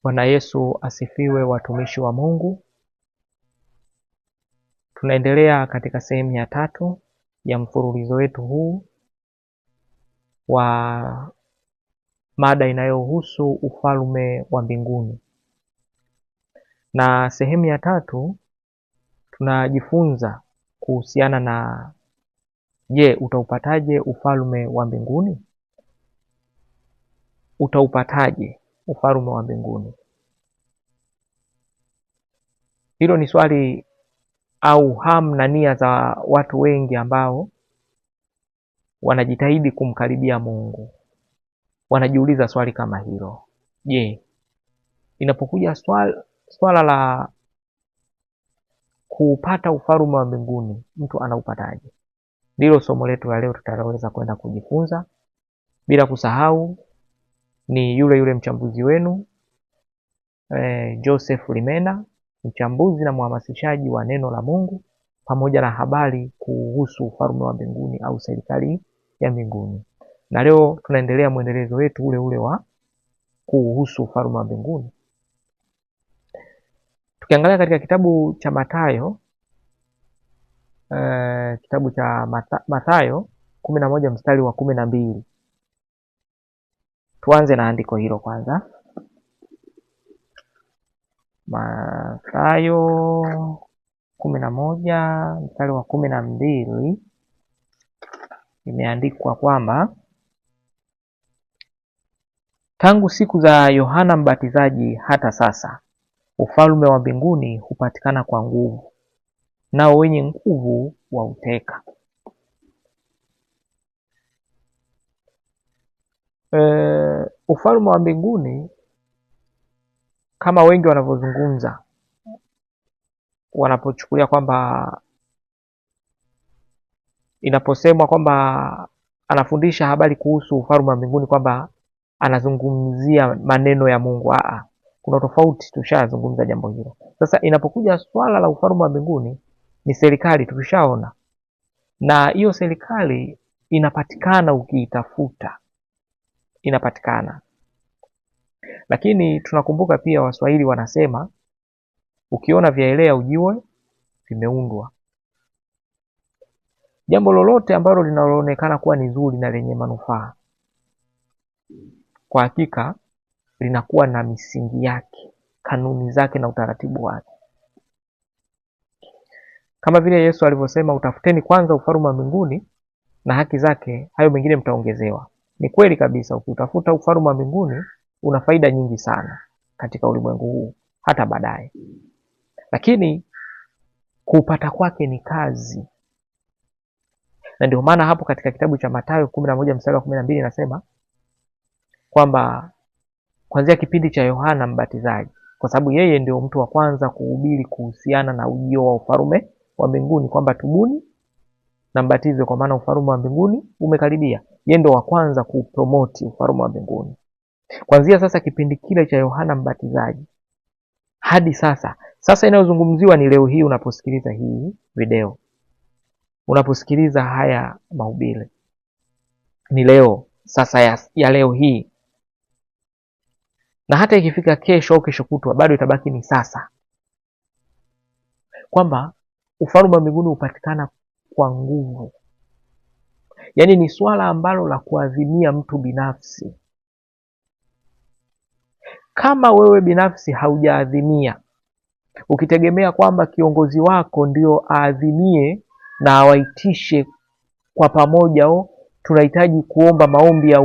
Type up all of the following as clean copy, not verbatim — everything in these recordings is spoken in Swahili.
Bwana Yesu asifiwe, watumishi wa Mungu. Tunaendelea katika sehemu ya 3 ya mfululizo wetu huu wa mada inayohusu ufalme wa mbinguni. Na sehemu ya 3 tunajifunza kuhusiana na utaupataje ufalme wa mbinguni? Utaupataje ufalme wa mbinguni? Hilo ni swali au hamu na nia za watu wengi ambao wanajitahidi kumkaribia Mungu. Wanajiuliza swali kama hilo. Inapokuja swala la kupata ufalme wa mbinguni, mtu anaupataje? Ndilo somo letu la leo tutaloweza kwenda kujifunza. Bila kusahau ni yule mchambuzi wenu Joseph Limena, mchambuzi na mhamasishaji wa neno la Mungu pamoja na habari kuhusu ufalme wa mbinguni au serikali ya mbinguni. Na leo tunaendelea mwendelezo wetu ule wa kuhusu ufalme wa mbinguni. Tukiangalia katika kitabu cha Mathayo, kitabu cha Mathayo 11 mstari wa 12. Tuanze na andiko hilo kwanza. Mathayo 11 mstari wa 12 imeandikwa kwamba tangu siku za Yohana Mbatizaji hata sasa ufalme wa mbinguni hupatikana kwa nguvu, nao wenye nguvu wauteka. Ufalme wa mbinguni kama wengi wanavyozungumza, wanapochukulia kwamba inaposemwa kwamba anafundisha habari kuhusu ufalme wa mbinguni kwamba anazungumzia maneno ya Mungu. Kuna tofauti, tushazungumza jambo hilo. Sasa inapokuja swala la ufalme wa mbinguni, ni serikali, tulishaona, na hiyo serikali inapatikana, ukiitafuta inapatikana. Lakini tunakumbuka pia Waswahili wanasema ukiona vyaelea ujue vimeundwa. Jambo lolote ambalo linaloonekana kuwa ni zuri na lenye manufaa, kwa hakika linakuwa na misingi yake, kanuni zake na utaratibu wake. Kama vile Yesu alivyosema, utafuteni kwanza ufalme wa mbinguni na haki zake, hayo mengine mtaongezewa. Ni kweli kabisa, ukitafuta ufalme wa mbinguni una faida nyingi sana katika ulimwengu huu hata baadaye. Lakini kupata kwake ni kazi. Na ndio maana hapo katika kitabu cha Mathayo 11 mstari wa 12 nasema kwamba kuanzia kipindi cha Yohana Mbatizaji, kwa sababu yeye ndio mtu wa kwanza kuhubiri kuhusiana na ujio wa ufalme wa mbinguni, kwamba tubuni na mbatizwe kwa maana ufalme wa mbinguni umekaribia. Yeye ndio wa kwanza kupromoti ufalme wa mbinguni. Kuanzia sasa kipindi kile cha Yohana Mbatizaji hadi sasa inayozungumziwa ni leo hii. Unaposikiliza hii video, unaposikiliza haya mahubiri, ni leo sasa ya leo hii, na hata ikifika kesho au kesho kutwa bado itabaki ni sasa, kwamba ufalme wa mbinguni upatikana kwa nguvu. Yaani ni swala ambalo la kuadhimia mtu binafsi. Kama wewe binafsi haujaadhimia, ukitegemea kwamba kiongozi wako ndio aadhimie na awaitishe kwa pamoja, tunahitaji kuomba maombi ya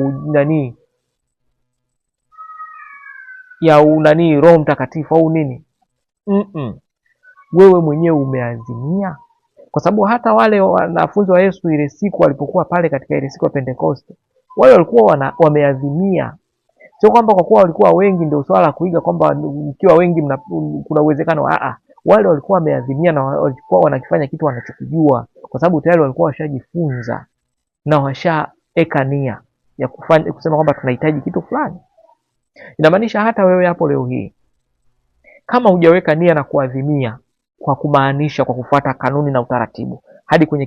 Roho Mtakatifu au nini, wewe mwenyewe umeazimia. Kwa sababu hata wale wanafunzi wa Yesu ile siku walipokuwa pale katika ile siku ya Pentekoste, wale walikuwa wameazimia. Sio kwamba kwa kuwa walikuwa wengi ndio swala la kuiga kwamba mkiwa wengi kuna uwezekano. Wale walikuwa wameazimia na walikuwa wanakifanya kitu wanachokijua, kwa sababu tayari walikuwa washajifunza na washaeka nia ya kusema kwamba tunahitaji kitu fulani. Inamaanisha hata wewe hapo leo hii, kama hujaweka nia na kuazimia kwa kumaanisha kwa kufuata kanuni na utaratibu hadi kwenye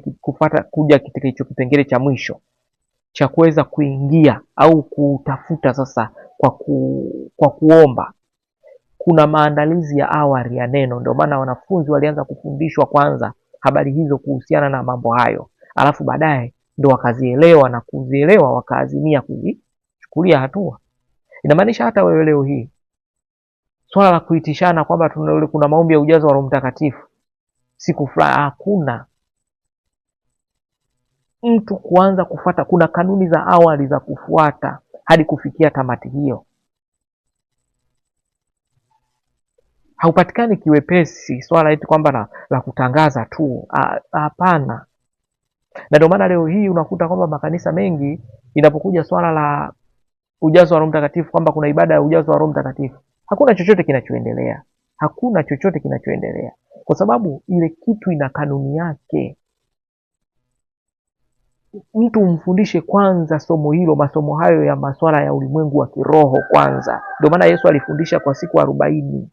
kuja katika hicho kipengele cha mwisho cha kuweza kuingia au kutafuta sasa kwa kuomba, kuna maandalizi ya awali ya neno. Ndio maana wanafunzi walianza kufundishwa kwanza habari hizo kuhusiana na mambo hayo, alafu baadaye ndo wakazielewa na kuzielewa wakaazimia kuzichukulia hatua. Inamaanisha hata wewe leo hii swala la kuitishana kwamba kuna maombi ya ujazo wa Roho Mtakatifu siku fulani, hakuna. Mtu kuanza kufuata, kuna kanuni za awali za kufuata hadi kufikia tamati hiyo. Haupatikani kiwepesi swala eti kwamba la kutangaza tu, hapana. Na ndio maana leo hii unakuta kwamba makanisa mengi inapokuja swala la ujazo wa Roho Mtakatifu, kwamba kuna ibada ya ujazo wa Roho Mtakatifu, hakuna chochote kinachoendelea. Hakuna chochote kinachoendelea, kwa sababu ile kitu ina kanuni yake. Mtu umfundishe kwanza somo hilo, masomo hayo ya masuala ya ulimwengu wa kiroho kwanza. Ndio maana Yesu alifundisha kwa siku 40,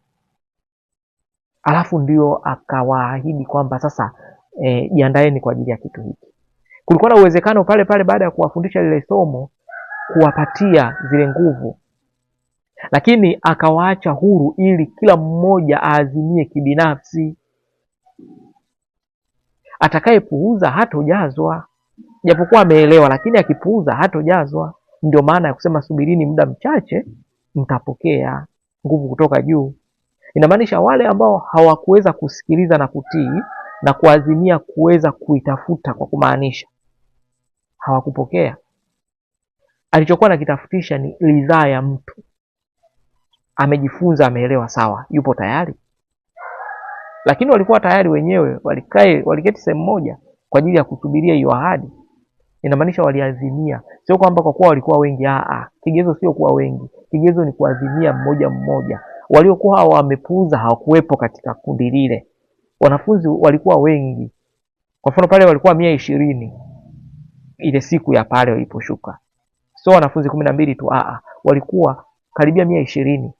alafu ndio akawaahidi kwamba sasa jiandaeni kwa ajili ya kitu hiki. Kulikuwa na uwezekano pale pale baada ya kuwafundisha lile somo kuwapatia zile nguvu, lakini akawaacha huru ili kila mmoja aazimie kibinafsi. Atakayepuuza hatojazwa, japokuwa ameelewa, lakini akipuuza hatojazwa. Ndio maana ya kusema subirini muda mchache mtapokea nguvu kutoka juu. Inamaanisha wale ambao hawakuweza kusikiliza na kutii na kuazimia kuweza kuitafuta, kwa kumaanisha hawakupokea. Alichokuwa nakitafutisha ni ridhaa ya mtu. Amejifunza, ameelewa, sawa, yupo tayari. Lakini walikuwa tayari wenyewe, waliketi sehemu moja kwa ajili ya kusubiria hiyo ahadi. Inamaanisha waliazimia, sio kwamba kwa kuwa walikuwa wengi. Kigezo sio kuwa wengi, kigezo ni kuazimia mmoja mmoja. Waliokuwa wamepuuza hawakuwepo katika kundi lile. Wanafunzi walikuwa wengi. Kwa mfano pale walikuwa 120 ile siku ya pale waliposhuka, sio wanafunzi 12 tu, walikuwa karibia 120.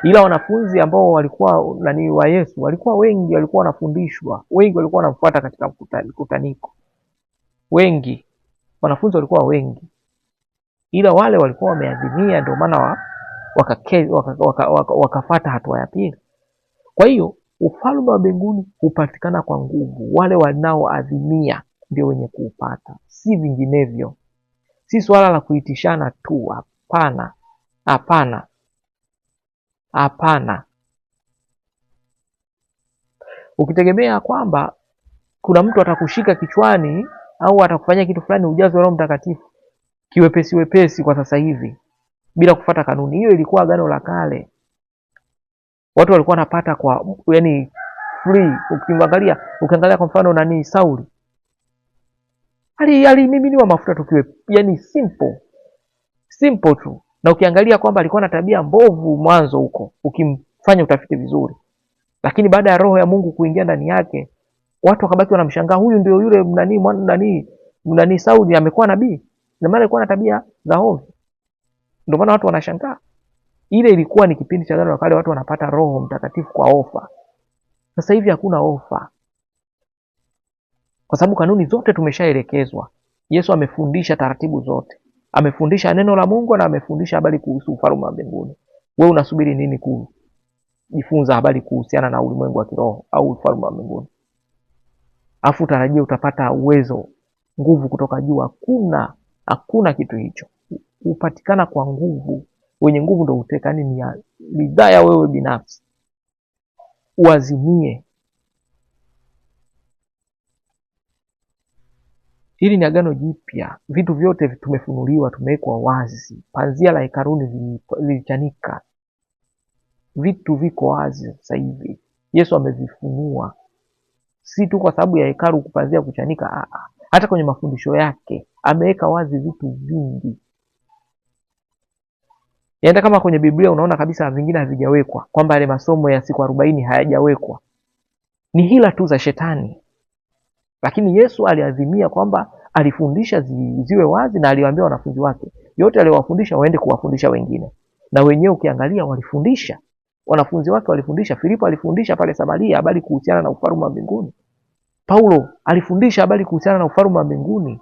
Ila wanafunzi ambao walikuwa wa Yesu walikuwa wengi, walikuwa wanafundishwa, wengi walikuwa wanamfuata katika mkutaniko, wengi wanafunzi walikuwa wengi, ila wale walikuwa wameazimia. Ndio maana wakafuata hatua ya pili. Kwa hiyo ufalme wa mbinguni hupatikana kwa nguvu. Wale wanaoazimia ndio wenye kuupata, si vinginevyo. Si swala la kuitishana tu, hapana, hapana, hapana. Ukitegemea kwamba kuna mtu atakushika kichwani au atakufanyia kitu fulani ujazo wa Roho Mtakatifu kiwepesi wepesi kwa sasa hivi bila kufuata kanuni, hiyo ilikuwa Agano la Kale. Watu walikuwa wanapata kwa free. Ukiangalia kwa mfano Sauli alimiminiwa mafuta tu, simple tu. Na ukiangalia kwamba alikuwa na tabia mbovu mwanzo huko, ukimfanya utafiti vizuri, lakini baada ya roho ya Mungu kuingia ndani yake, watu wakabaki wanamshangaa, huyu ndio yule Sauli amekuwa nabii, na maana alikuwa na tabia za hovyo. Ndio maana watu wanashangaa. Ile ilikuwa ni kipindi cha Agano la Kale, watu wanapata Roho Mtakatifu kwa ofa. Sasa hivi hakuna ofa, kwa sababu kanuni zote tumeshaelekezwa. Yesu amefundisha taratibu zote, amefundisha neno la Mungu na amefundisha habari kuhusu ufalme wa mbinguni. Wewe unasubiri nini kujifunza habari kuhusiana na ulimwengu wa kiroho au ufalme wa mbinguni? Afu tarajia utapata uwezo, nguvu kutoka juu? Hakuna kitu hicho. Hupatikana kwa nguvu. Wenye nguvu ndio uteka. Ni ridhaa ya wewe binafsi, uazimie. Hili ni Agano Jipya, vitu vyote tumefunuliwa, tumewekwa wazi. Panzia la hekaluni lilichanika, vitu viko wazi sasa hivi. Yesu amevifunua, si tu kwa sababu ya hekalu kupanzia kuchanika, hata kwenye mafundisho yake ameweka wazi vitu vingi. Hata kama kwenye Biblia unaona kabisa vingine havijawekwa, kwamba yale masomo ya siku 40 hayajawekwa, ni hila tu za shetani. Lakini Yesu aliazimia kwamba alifundisha ziwe wazi, na aliwaambia wanafunzi wake yote aliyowafundisha waende kuwafundisha wengine. Na wenyewe ukiangalia walifundisha, wanafunzi wake walifundisha. Filipo alifundisha pale Samaria habari kuhusiana na ufalme wa mbinguni. Paulo alifundisha habari kuhusiana na ufalme wa mbinguni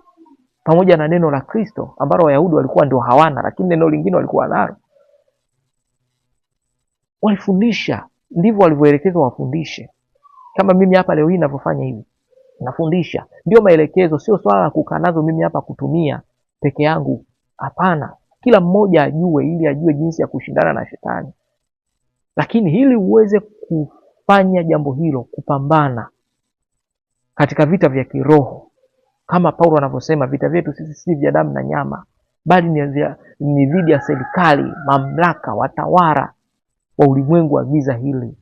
pamoja na neno la Kristo ambalo Wayahudi walikuwa ndio hawana, lakini neno lingine walikuwa nalo. walifundisha, ndivyo walivyoelekezwa wafundishe. Kama mimi hapa leo hii ninavyofanya hivi, nafundisha, ndio maelekezo. Sio swala la kukaa nazo mimi hapa kutumia peke yangu, hapana. Kila mmoja ajue, ili ajue jinsi ya kushindana na shetani. Lakini ili uweze kufanya jambo hilo, kupambana katika vita vya kiroho, kama Paulo anavyosema, vita vyetu sisi si vya damu na nyama, bali ni dhidi ya serikali, mamlaka, watawala wa ulimwengu wa giza hili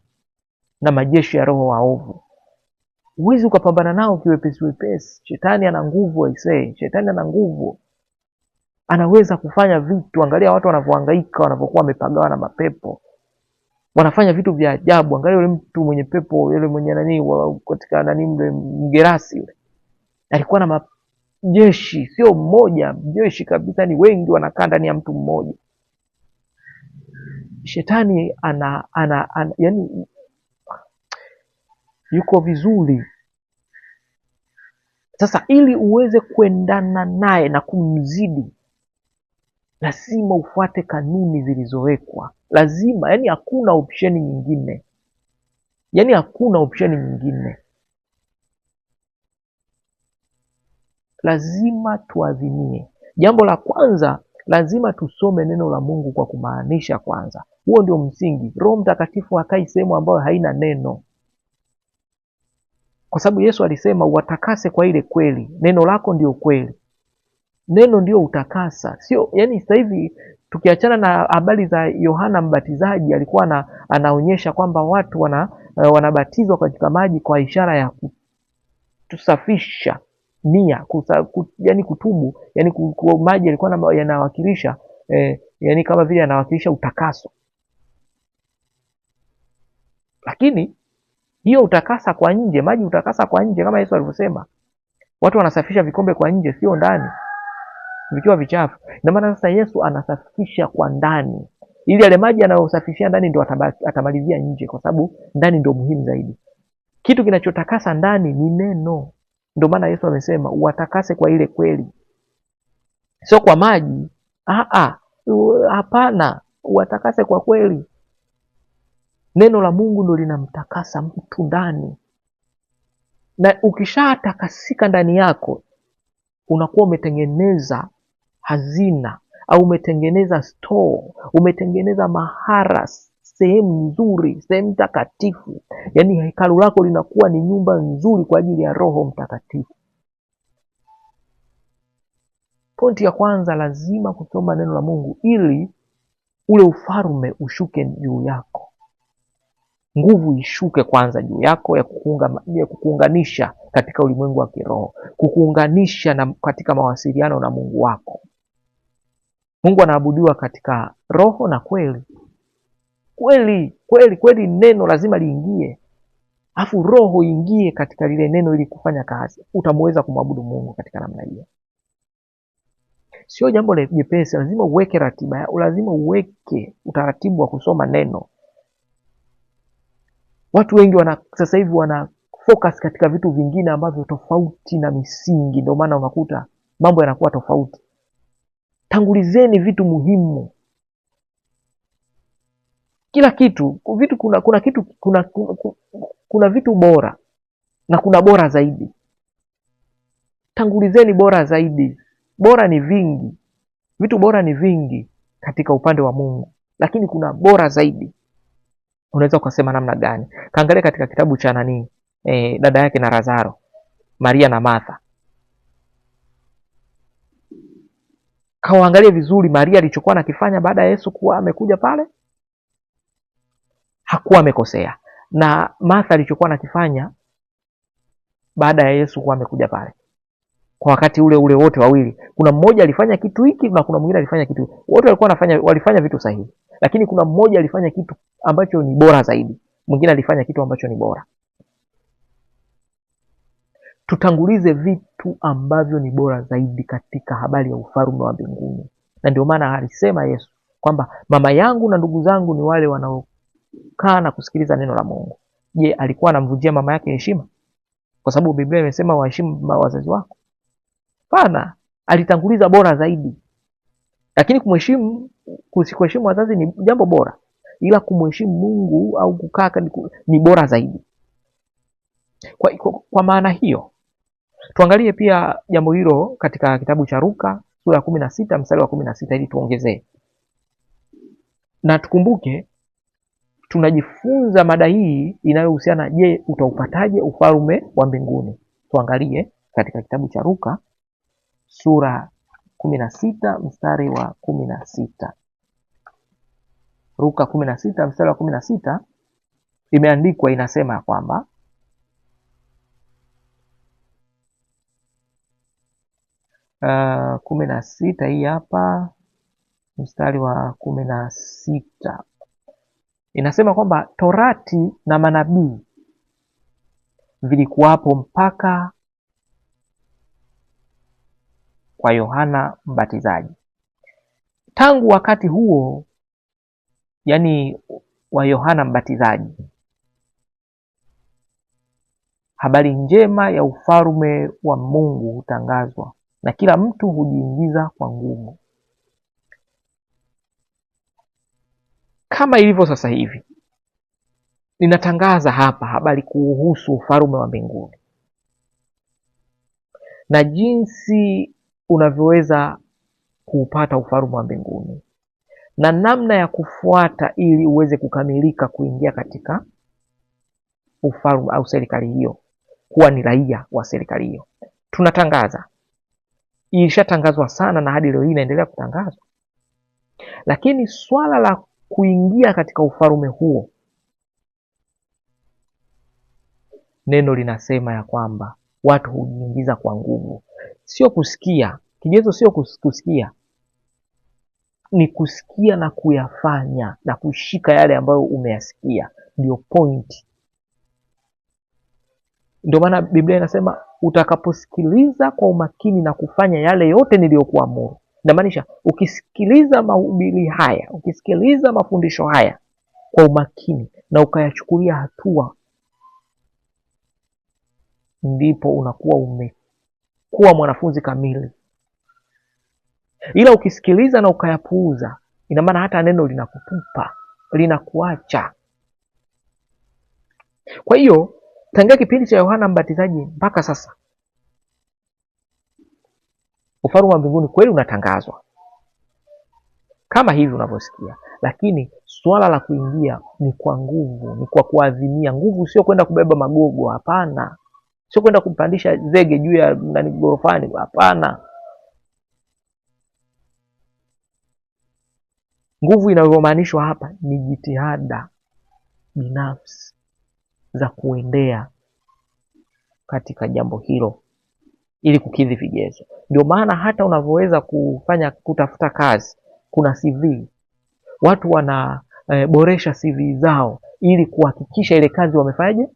na majeshi ya roho waovu. Huwezi ukapambana nao kiwepesi wepesi. Shetani ana nguvu aisee, shetani ana nguvu, anaweza kufanya vitu. Angalia watu wanavyohangaika, wanavyokuwa wamepagawa na mapepo, wanafanya vitu vya ajabu. Angalia yule mtu mwenye pepo, yule mwenye katika mle Mgerasi yule, alikuwa na majeshi, sio mmoja, jeshi kabisa, ni wengi wanakaa ndani ya mtu mmoja. Shetani yani yuko vizuri. Sasa ili uweze kuendana naye na kumzidi, lazima ufuate kanuni zilizowekwa. Lazima, yani hakuna opsheni nyingine, hakuna opsheni nyingine. Lazima tuazimie. Jambo la kwanza, lazima tusome neno la Mungu kwa kumaanisha kwanza. Huo ndio msingi. Roho Mtakatifu hakai sehemu ambayo haina neno, kwa sababu Yesu alisema uwatakase kwa ile kweli, neno lako ndio kweli. Neno ndio utakasa. Sio, sasa hivi tukiachana na habari za Yohana Mbatizaji, alikuwa anaonyesha kwamba watu wanabatizwa katika maji kwa ishara ya kutusafisha nia, kutubu. Maji yalikuwa yanawakilisha kama vile yanawakilisha utakaso. Lakini hiyo utakasa kwa nje, maji utakasa kwa nje, kama Yesu alivyosema. Watu wanasafisha vikombe kwa nje, sio ndani, vikiwa vichafu. Na maana sasa Yesu anasafisha kwa ndani, ili yale maji anayosafishia ndani ndio atamalizia nje, kwa sababu ndani ndio muhimu zaidi. Kitu kinachotakasa ndani ni neno. Ndio maana Yesu amesema uwatakase kwa ile kweli, sio kwa maji. Hapana, uwatakase kwa kweli. Neno la Mungu ndio linamtakasa mtu ndani, na ukishatakasika ndani yako, unakuwa umetengeneza hazina, au umetengeneza store, umetengeneza mahara, sehemu nzuri, sehemu takatifu. Hekalu lako linakuwa ni nyumba nzuri kwa ajili ya Roho Mtakatifu. Pointi ya kwanza, lazima kusoma neno la Mungu ili ule ufalme ushuke juu yako. Nguvu ishuke kwanza juu yako ya kukuunganisha katika ulimwengu wa kiroho, kukuunganisha katika mawasiliano na Mungu wako. Mungu anaabudiwa katika roho na kweli. Kweli neno lazima liingie, afu roho ingie katika lile neno ili kufanya kazi. Utamweza kumwabudu Mungu katika namna hiyo. Sio jambo jepesi, lazima uweke ratiba, lazima uweke utaratibu wa kusoma neno. Watu wengi sasa hivi wana focus katika vitu vingine ambavyo tofauti na misingi, ndio maana unakuta mambo yanakuwa tofauti. Tangulizeni vitu muhimu. Kila kitu, kuna vitu bora na kuna bora zaidi. Tangulizeni bora zaidi. Bora ni vingi, vitu bora ni vingi katika upande wa Mungu, lakini kuna bora zaidi. Unaweza ukasema namna gani? Kaangalia katika kitabu cha dada yake na Lazaro, Maria na Martha. Kaangalia vizuri Maria alichokuwa nakifanya baada ya Yesu kuwa amekuja pale, hakuwa amekosea. Na Martha alichokuwa nakifanya baada ya Yesu kuwa amekuja pale, kwa wakati ule wote wawili, kuna mmoja alifanya kitu hiki na kuna mwingine alifanya kitu. Wote walifanya vitu sahihi, lakini kuna mmoja alifanya kitu ambacho ni bora zaidi, mwingine alifanya kitu ambacho ni bora. Tutangulize vitu ambavyo ni bora zaidi katika habari ya ufalme wa mbinguni. Na ndio maana alisema Yesu kwamba mama yangu na ndugu zangu ni wale wanaokaa na kusikiliza neno la Mungu. Je, alikuwa anamvunjia mama yake heshima kwa sababu Biblia imesema waheshimu wazazi wako? Hapana, alitanguliza bora zaidi. Lakini kuheshimu wazazi ni jambo bora, ila kumheshimu Mungu au kukaa ni bora zaidi. Kwa maana hiyo tuangalie pia jambo hilo katika kitabu cha Luka sura ya 16 mstari wa 16 ili tuongezee. Na tukumbuke tunajifunza mada hii inayohusiana, je, utaupataje ufalme wa mbinguni? Tuangalie katika kitabu cha Luka sura 16 mstari wa 16. Luka 16 mstari wa 16 imeandikwa, inasema kwamba 16 hii hapa mstari wa 16 inasema kwamba Torati na manabii vilikuwapo mpaka kwa Yohana Mbatizaji. Tangu wakati huo, yani wa Yohana Mbatizaji, habari njema ya ufalme wa Mungu hutangazwa na kila mtu hujiingiza kwa nguvu. Kama ilivyo sasa hivi, ninatangaza hapa habari kuhusu ufalme wa mbinguni na jinsi unavyoweza kuupata ufalme wa mbinguni na namna ya kufuata ili uweze kukamilika kuingia katika ufalme au serikali hiyo, kuwa ni raia wa serikali hiyo. Tunatangaza, ilishatangazwa sana na hadi leo hii inaendelea kutangazwa, lakini swala la kuingia katika ufalme huo, neno linasema ya kwamba watu hujiingiza kwa nguvu, sio kusikia. Kigezo sio kusikia, ni kusikia na kuyafanya na kushika yale ambayo umeyasikia, ndio point. Ndio maana Biblia inasema utakaposikiliza kwa umakini na kufanya yale yote niliyokuamuru. Inamaanisha ukisikiliza mahubiri haya, ukisikiliza mafundisho haya kwa umakini na ukayachukulia hatua, ndipo unakuwa umekuwa mwanafunzi kamili. Ila ukisikiliza na ukayapuuza, ina maana hata neno linakutupa, linakuacha. Kwa hiyo tangia kipindi cha Yohana Mbatizaji mpaka sasa, ufalme wa mbinguni kweli unatangazwa kama hivi unavyosikia, lakini swala la kuingia ni kwa nguvu, ni kwa kuadhimia. Nguvu sio kwenda kubeba magogo, hapana. Sio kwenda kumpandisha zege juu ya gorofani, hapana. Nguvu inayomaanishwa hapa ni jitihada binafsi za kuendea katika jambo hilo ili kukidhi vigezo. Ndio maana hata unavyoweza kutafuta kazi, kuna CV. Watu wanaboresha CV zao ili kuhakikisha ile kazi wamefanyaje.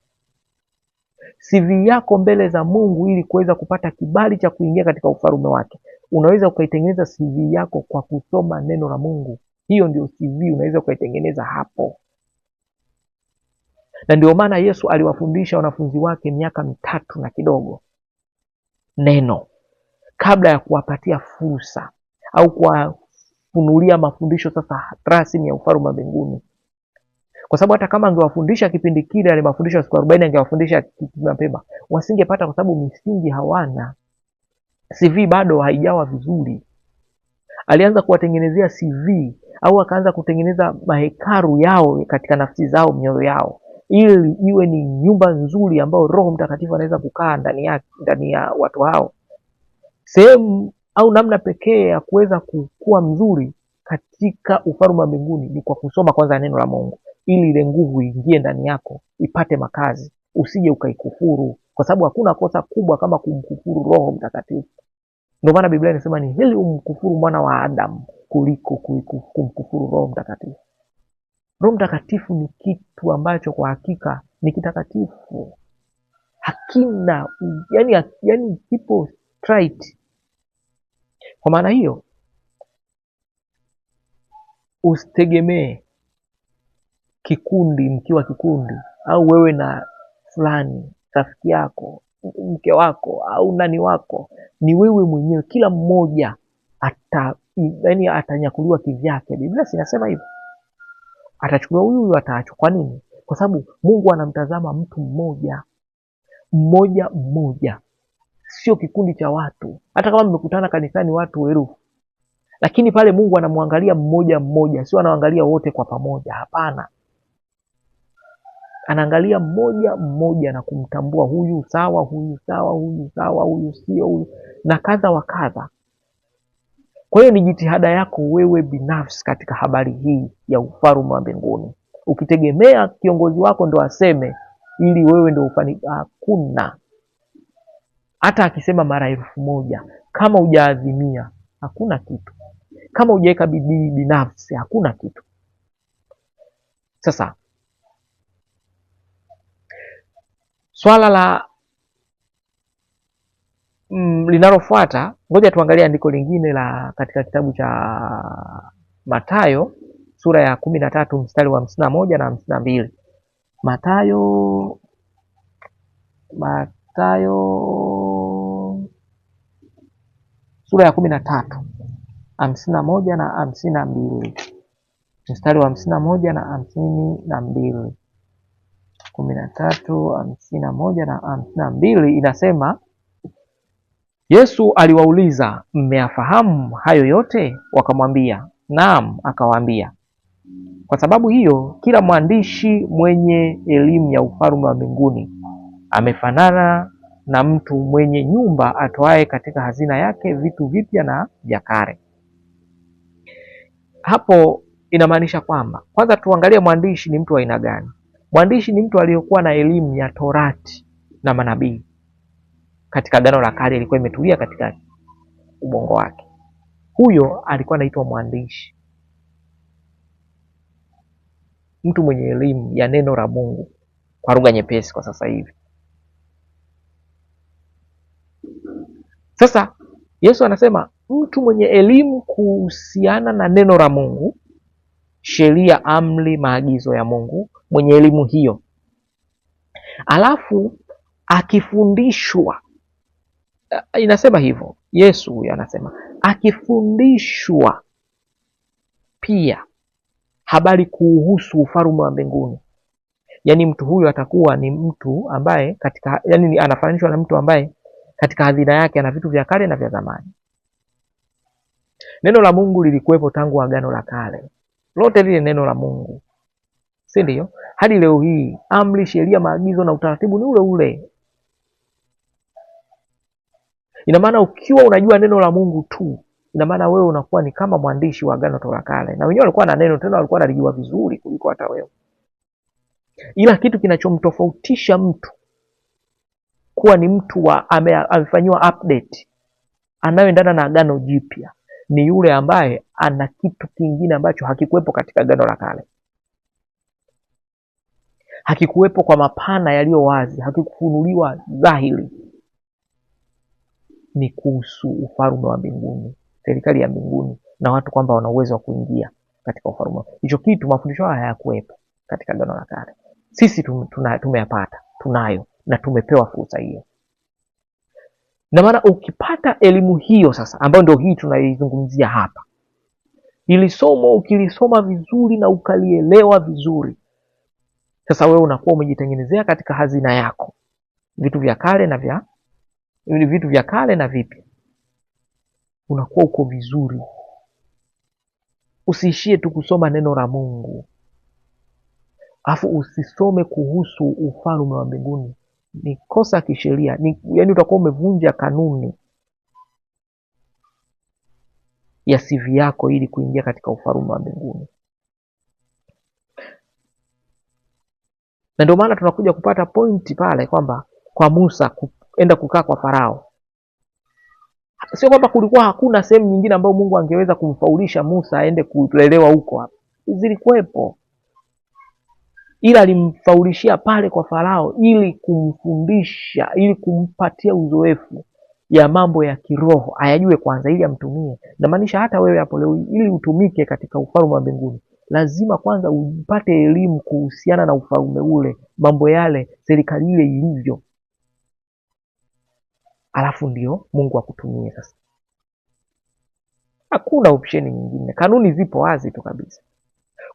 CV yako mbele za Mungu ili kuweza kupata kibali cha kuingia katika ufalme wake, unaweza ukaitengeneza CV yako kwa kusoma neno la Mungu. Hiyo ndio CV, unaweza ukaitengeneza hapo. Na ndio maana Yesu aliwafundisha wanafunzi wake miaka 3 na kidogo neno, kabla ya kuwapatia fursa au kuwafunulia mafundisho sasa rasmi ya ufalme wa mbinguni. Kwa sababu hata kama angewafundisha kipindi kile ale mafundisho ya siku 40, angewafundisha mapema, wasingepata, kwa sababu misingi hawana. CV bado haijawa vizuri. Alianza kuwatengenezea CV au akaanza kutengeneza mahekaru yao katika nafsi zao, mioyo yao, ili iwe ni nyumba nzuri ambayo Roho Mtakatifu anaweza kukaa ndani ya watu hao. Sehemu au namna pekee ya kuweza kukua mzuri katika ufalme wa mbinguni ni kwa kusoma kwanza neno la Mungu, ili ile nguvu iingie ndani yako, ipate makazi, usije ukaikufuru, kwa sababu hakuna kosa kubwa kama kumkufuru Roho Mtakatifu. Ndio maana Biblia inasema ni heri umkufuru mwana wa Adamu kuliko kumkufuru Roho Mtakatifu. Roho Mtakatifu ni kitu ambacho kwa hakika ni kitakatifu, hakina yani kipo straight. Kwa maana hiyo usitegemee kikundi, mkiwa kikundi au wewe na fulani, rafiki yako, mke wako au nani wako, ni wewe mwenyewe. Kila mmoja atanyakuliwa kivyake. Biblia inasema hivyo. Atachukuliwa huyu ataachwa. Kwa nini? Kwa sababu Mungu anamtazama mtu mmoja mmoja, sio kikundi cha watu. Hata kama mmekutana kanisani watu elfu, lakini pale Mungu anamwangalia mmoja mmoja, sio anaangalia wote kwa pamoja. Hapana, anaangalia mmoja mmoja na kumtambua, huyu sawa, huyu sawa, huyu sawa, huyu sio, huyu na kadha wa kadha. Kwa hiyo ni jitihada yako wewe binafsi katika habari hii ya ufalme wa mbinguni. Ukitegemea kiongozi wako ndo aseme ili wewe ndo ufanikiwe, hakuna. Hata akisema mara 1000, kama hujaazimia hakuna kitu. Kama hujaweka bidii binafsi hakuna kitu. Sasa swala la linalofuata, ngoja tuangalie andiko lingine la katika kitabu cha Mathayo sura ya 13 mstari wa 51 na 52. Mathayo sura ya 13 51 na 52, mstari wa 51 na 52. 13, 51 na 52 inasema, Yesu aliwauliza, mmeyafahamu hayo yote? Wakamwambia, naam. Akawaambia, kwa sababu hiyo kila mwandishi mwenye elimu ya ufalme wa mbinguni amefanana na mtu mwenye nyumba atoaye katika hazina yake vitu vipya na vya kale. Hapo inamaanisha kwamba, kwanza tuangalie mwandishi ni mtu wa aina gani. Mwandishi ni mtu aliyokuwa na elimu ya Torati na manabii. Katika Agano la Kale ilikuwa imetulia katika ubongo wake. Huyo alikuwa anaitwa mwandishi, mtu mwenye elimu ya neno la Mungu kwa lugha nyepesi kwa sasa hivi. Sasa Yesu anasema mtu mwenye elimu kuhusiana na neno la Mungu, sheria, amri, maagizo ya Mungu, mwenye elimu hiyo, alafu akifundishwa, inasema hivyo, Yesu huyo anasema akifundishwa pia habari kuhusu ufalme wa mbinguni, yaani mtu huyo atakuwa ni mtu ambaye katika, yaani anafananishwa na mtu ambaye katika hazina yake ana vitu vya kale na vya zamani. Neno la Mungu lilikuwepo tangu Agano la Kale, lote lile neno la Mungu, si ndio? Hadi leo hii amri, sheria, maagizo na utaratibu ni ule ule. Ina maana ukiwa unajua neno la Mungu tu, ina maana wewe unakuwa ni kama mwandishi wa Agano la Kale, na wenyewe walikuwa na neno, tena walikuwa wanalijua vizuri kuliko hata wewe. Ila kitu kinachomtofautisha mtu kuwa ni mtu amefanyiwa update, anayoendana na Agano Jipya, ni yule ambaye ana kitu kingine ambacho hakikuwepo katika Agano la Kale. Hakikuwepo kwa mapana yaliyo wazi, hakikufunuliwa dhahiri. Ni kuhusu ufalme wa mbinguni, serikali ya mbinguni, na watu kwamba wana uwezo wa kuingia katika ufalme. Hicho kitu, mafundisho haya hayakuwepo katika Agano la Kale. Sisi tumeyapata, tunayo na tumepewa fursa hiyo. Na maana ukipata elimu hiyo sasa, ambayo ndio hii tunaizungumzia hapa, ili somo ukilisoma vizuri na ukalielewa vizuri, sasa wewe unakuwa umejitengenezea katika hazina yako vitu vya kale na vipya. Unakuwa uko vizuri. Usiishie tu kusoma neno la Mungu afu usisome kuhusu ufalme wa mbinguni. Ni kosa kisheria, yaani utakuwa umevunja kanuni ya CV yako ili kuingia katika ufalme wa mbinguni. Na ndio maana tunakuja kupata pointi pale kwamba kwa Musa kuenda kukaa kwa Farao, sio kwamba kulikuwa hakuna sehemu nyingine ambayo Mungu angeweza kumfaulisha Musa aende kulelewa huko. Hapa zilikuwepo, ila alimfaulishia pale kwa Farao ili kumfundisha, ili kumpatia uzoefu ya mambo ya kiroho ayajue kwanza, ili amtumie. Na maanisha hata wewe hapo leo, ili utumike katika ufalme wa mbinguni, lazima kwanza upate elimu kuhusiana na ufalme ule, mambo yale, serikali ile ilivyo, alafu ndio Mungu akutumie. Sasa hakuna option nyingine, kanuni zipo wazi tu kabisa.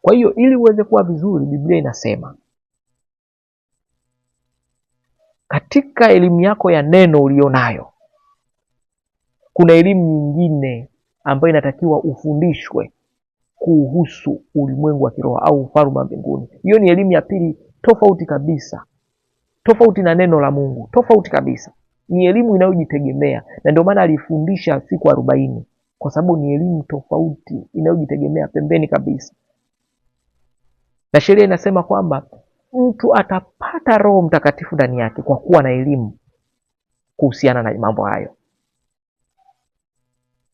Kwa hiyo ili uweze kuwa vizuri, Biblia inasema katika elimu yako ya neno ulionayo, kuna elimu nyingine ambayo inatakiwa ufundishwe kuhusu ulimwengu wa kiroho au ufalme wa mbinguni. Hiyo ni elimu ya pili tofauti kabisa, tofauti na neno la Mungu, tofauti kabisa. Ni elimu inayojitegemea, na ndio maana alifundisha siku 40, kwa sababu ni elimu tofauti inayojitegemea pembeni kabisa. Na sheria inasema kwamba mtu atapata Roho Mtakatifu ndani yake kwa kuwa na elimu kuhusiana na mambo hayo.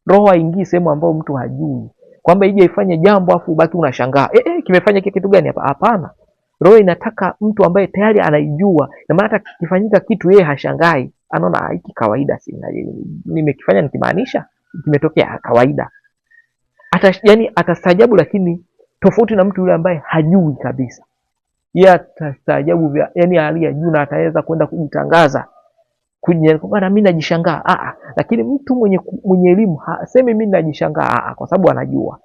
Roho haingii sehemu ambayo mtu hajui, kwamba ije ifanye jambo afu ubaki unashangaa kimefanya kitu gani hapa. Hapana, Roho inataka mtu ambaye tayari anaijua, na maana hata kifanyika kitu yeye hashangai, anaona hiki kawaida, si nimekifanya nikimaanisha kimetokea kawaida. Yani atastaajabu, lakini tofauti na mtu yule ambaye hajui kabisa. Yeye atastaajabu, yani hali ya juu, na ataweza kwenda kujitangaza bwana mimi najishangaa. Lakini mtu mwenye elimu hasemi mimi najishangaa, kwa sababu anajua.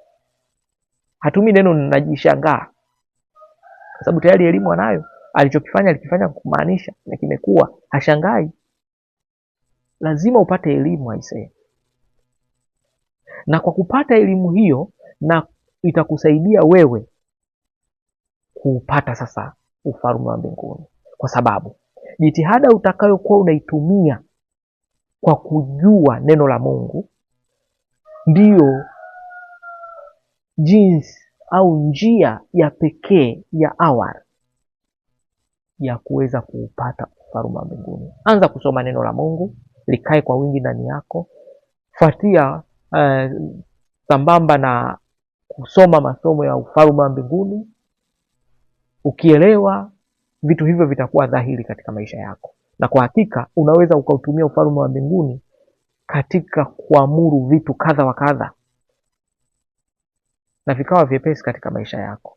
Hatumi neno najishangaa, kwa sababu tayari elimu anayo. Alikifanya kumaanisha na kimekuwa, hashangai. Lazima upate elimu aisee. Na kwa kupata elimu hiyo, na itakusaidia wewe kuupata sasa ufalme wa mbinguni, kwa sababu jitihada utakayokuwa unaitumia kwa kujua neno la Mungu ndiyo jinsi au njia ya pekee ya awali ya kuweza kuupata ufalme wa mbinguni. Anza kusoma neno la Mungu, likae kwa wingi ndani yako. Fuatia sambamba na kusoma masomo ya ufalme wa mbinguni. Ukielewa vitu hivyo, vitakuwa dhahiri katika maisha yako, na kwa hakika unaweza ukautumia ufalme wa mbinguni katika kuamuru vitu kadha wa kadha, na vikawa vyepesi katika maisha yako.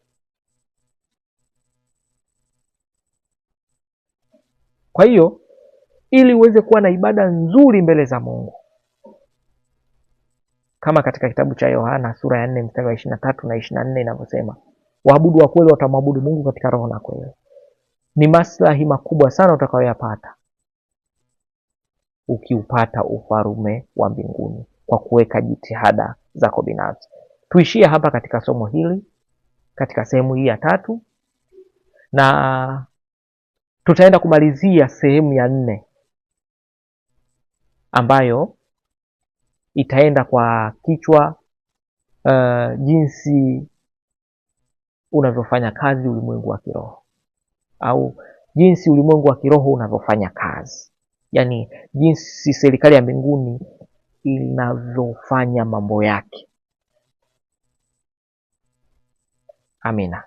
Kwa hiyo ili uweze kuwa na ibada nzuri mbele za Mungu, kama katika kitabu cha Yohana sura ya 4 mstari wa 23 na 24 inavyosema, waabudu wa kweli watamwabudu Mungu katika roho na kweli. Ni maslahi makubwa sana utakayoyapata ukiupata ufalme wa mbinguni kwa kuweka jitihada zako binafsi. Tuishie hapa katika somo hili, katika sehemu hii ya 3, na tutaenda kumalizia sehemu ya 4 ambayo itaenda kwa kichwa jinsi unavyofanya kazi ulimwengu wa kiroho, au jinsi ulimwengu wa kiroho unavyofanya kazi, yaani jinsi serikali ya mbinguni inavyofanya mambo yake. Amina.